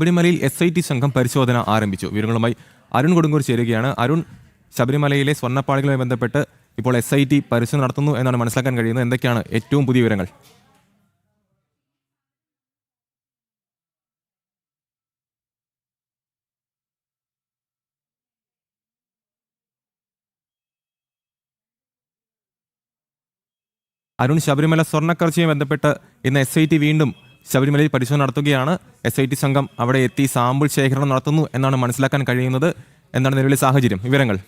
ശബരിമലയിൽ SIT സംഘം പരിശോധന ആരംഭിച്ചു. വിവരങ്ങളുമായി അരുൺ കൊടുങ്ങൂർ ചേരുകയാണ്. അരുൺ, ശബരിമലയിലെ സ്വർണ്ണപ്പാളികളുമായി ബന്ധപ്പെട്ട് ഇപ്പോൾ SIT പരിശോധന നടത്തുന്നു എന്നാണ് മനസ്സിലാക്കാൻ കഴിയുന്നത്. എന്തൊക്കെയാണ് ഏറ്റവും പുതിയ വിവരങ്ങൾ? അരുൺ, ശബരിമല സ്വർണ്ണക്കടത്തുമായി ബന്ധപ്പെട്ട് ഇന്ന് SIT വീണ്ടും ശബരിമലയിൽ പരിശോധന നടത്തുകയാണ്. SIT സംഘം അവിടെ എത്തി സാമ്പിൾ ശേഖരണം നടത്തുന്നു എന്നാണ് മനസ്സിലാക്കാൻ കഴിയുന്നത്. എന്താണ് നിലവിലെ സാഹചര്യം? വിവരങ്ങൾ.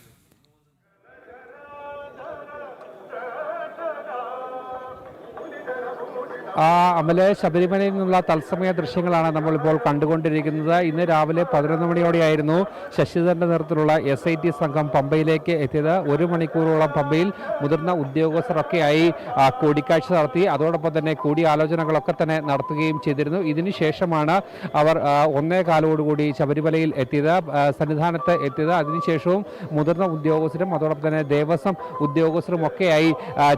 അമലെ, ശബരിമലയിൽ നിന്നുള്ള തത്സമയ ദൃശ്യങ്ങളാണ് നമ്മളിപ്പോൾ കണ്ടുകൊണ്ടിരിക്കുന്നത്. ഇന്ന് രാവിലെ 11 മണിയോടെയായിരുന്നു ശശിധരന്റെ നേതൃത്വത്തിലുള്ള SIT സംഘം പമ്പയിലേക്ക് എത്തിയത്. 1 മണിക്കൂറോളം പമ്പയിൽ മുതിർന്ന ഉദ്യോഗസ്ഥരൊക്കെയായി കൂടിക്കാഴ്ച നടത്തി. അതോടൊപ്പം തന്നെ കൂടിയാലോചനകളൊക്കെ തന്നെ നടത്തുകയും ചെയ്തിരുന്നു. ഇതിനുശേഷമാണ് അവർ 1:15 ശബരിമലയിൽ എത്തിയത്, സന്നിധാനത്ത് എത്തിയത്. അതിനുശേഷവും മുതിർന്ന ഉദ്യോഗസ്ഥരും അതോടൊപ്പം തന്നെ ദേവസ്വം ഉദ്യോഗസ്ഥരും ഒക്കെയായി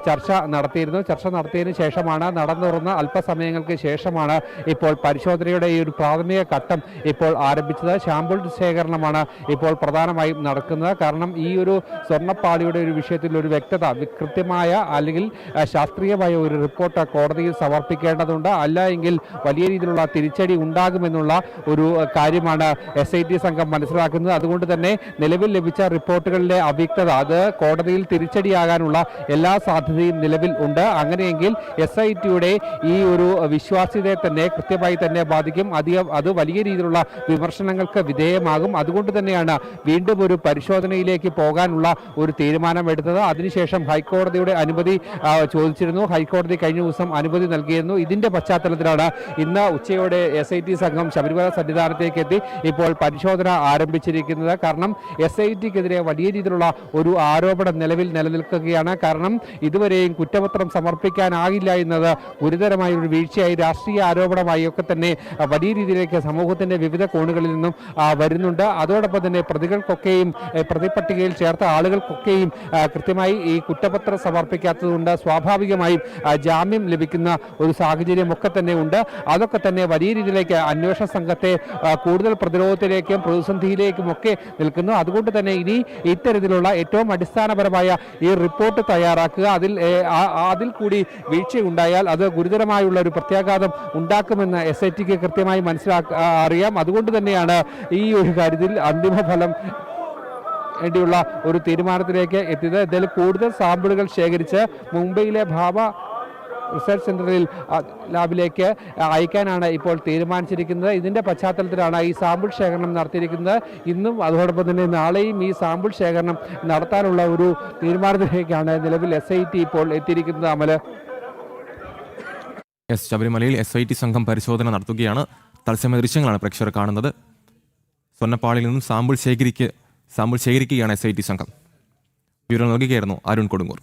ചർച്ച നടത്തിയിരുന്നു. ചർച്ച നടത്തിയതിനു ശേഷമാണ് നടന്നു അല്പസമയങ്ങൾക്ക് ശേഷമാണ് ഇപ്പോൾ പരിശോധനയുടെ ഈ ഒരു പ്രാഥമിക ഘട്ടം ഇപ്പോൾ ആരംഭിച്ചത്. സാമ്പിൾ ശേഖരണമാണ് ഇപ്പോൾ പ്രധാനമായും നടക്കുന്നത്. കാരണം ഈ ഒരു സ്വർണ്ണപ്പാളിയുടെ ഒരു വിഷയത്തിൽ ഒരു വ്യക്തത, കൃത്യമായ അല്ലെങ്കിൽ ശാസ്ത്രീയമായ ഒരു റിപ്പോർട്ട് കോടതിയിൽ സമർപ്പിക്കേണ്ടതുണ്ട്. അല്ല എങ്കിൽ വലിയ രീതിയിലുള്ള തിരിച്ചടി ഉണ്ടാകുമെന്നുള്ള ഒരു കാര്യമാണ് SIT സംഘം മനസ്സിലാക്കുന്നത്. അതുകൊണ്ട് തന്നെ നിലവിൽ ലഭിച്ച റിപ്പോർട്ടുകളിലെ അവ്യക്തത അത് കോടതിയിൽ തിരിച്ചടിയാകാനുള്ള എല്ലാ സാധ്യതയും നിലവിൽ ഉണ്ട്. അങ്ങനെയെങ്കിൽ SITയുടെ ഈ ഒരു വിശ്വാസ്യതയെ തന്നെ കൃത്യമായി തന്നെ ബാധിക്കും. അത് വലിയ രീതിയിലുള്ള വിമർശനങ്ങൾക്ക് വിധേയമാകും. അതുകൊണ്ട് തന്നെയാണ് വീണ്ടും ഒരു പരിശോധനയിലേക്ക് പോകാനുള്ള ഒരു തീരുമാനമെടുത്തത്. അതിനുശേഷം ഹൈക്കോടതിയുടെ അനുമതി ചോദിച്ചിരുന്നു. ഹൈക്കോടതി കഴിഞ്ഞ ദിവസം അനുമതി നൽകിയിരുന്നു. ഇതിന്റെ പശ്ചാത്തലത്തിലാണ് ഇന്ന് ഉച്ചയോടെ SIT സംഘം ശബരിമല സന്നിധാനത്തേക്ക് എത്തി ഇപ്പോൾ പരിശോധന ആരംഭിച്ചിരിക്കുന്നത്. കാരണം SITക്കെതിരെ വലിയ രീതിയിലുള്ള ഒരു ആരോപണം നിലവിൽ നിലനിൽക്കുകയാണ്. കാരണം ഇതുവരെയും കുറ്റപത്രം സമർപ്പിക്കാനാകില്ല എന്നത് ഗുരുതരമായ ഒരു വീഴ്ചയായി, രാഷ്ട്രീയ ആരോപണമായി ഒക്കെ തന്നെ വലിയ രീതിയിലേക്ക് സമൂഹത്തിന്റെ വിവിധ കോണുകളിൽ നിന്നും വരുന്നുണ്ട്. അതോടൊപ്പം തന്നെ പ്രതികൾക്കൊക്കെയും പ്രതിപട്ടികയിൽ ചേർത്ത ആളുകൾക്കൊക്കെയും കൃത്യമായി ഈ കുറ്റപത്രം സമർപ്പിക്കാത്തതുകൊണ്ട് സ്വാഭാവികമായും ജാമ്യം ലഭിക്കുന്ന ഒരു സാഹചര്യം ഒക്കെ തന്നെ ഉണ്ട്. അതൊക്കെ തന്നെ വലിയ രീതിയിലേക്ക് അന്വേഷണ സംഘത്തെ കൂടുതൽ പ്രതിരോധത്തിലേക്കും പ്രതിസന്ധിയിലേക്കും ഒക്കെ നിൽക്കുന്നു. അതുകൊണ്ട് തന്നെ ഇനി ഇത്തരത്തിലുള്ള ഏറ്റവും അടിസ്ഥാനപരമായ ഈ റിപ്പോർട്ട് തയ്യാറാക്കുക, അതിൽ കൂടി വീഴ്ചയുണ്ടായാൽ അത് ഗുരുതരമായുള്ള ഒരു പ്രത്യാഘാതം ഉണ്ടാക്കുമെന്ന് SITക്ക് കൃത്യമായി അറിയാം. അതുകൊണ്ട് തന്നെയാണ് ഈ ഒരു കാര്യത്തിൽ അന്തിമ ഫലം വേണ്ടിയുള്ള ഒരു തീരുമാനത്തിലേക്ക് എത്തിയത്. ഇതിൽ കൂടുതൽ സാമ്പിളുകൾ ശേഖരിച്ച് മുംബൈയിലെ ഭാവ റിസർച്ച് സെന്ററിൽ ലാബിലേക്ക് അയക്കാനാണ് ഇപ്പോൾ തീരുമാനിച്ചിരിക്കുന്നത്. ഇതിന്റെ പശ്ചാത്തലത്തിലാണ് ഈ സാമ്പിൾ ശേഖരണം നടത്തിയിരിക്കുന്നത്. ഇന്നും അതോടൊപ്പം തന്നെ നാളെയും ഈ സാമ്പിൾ ശേഖരണം നടത്താനുള്ള ഒരു തീരുമാനത്തിലേക്കാണ് നിലവിൽ SIT ഇപ്പോൾ എത്തിയിരിക്കുന്നത്. അമല്, ശബരിമലയിൽ SIT സംഘം പരിശോധന നടത്തുകയാണ്. തത്സമയ ദൃശ്യങ്ങളാണ് പ്രേക്ഷകർ കാണുന്നത്. സ്വർണ്ണപ്പാളിയിൽ നിന്നും സാമ്പിൾ ശേഖരിക്കുകയാണ് SIT സംഘം. വിവരം നൽകുകയായിരുന്നു അരുൺ കൊടുങ്ങൂർ.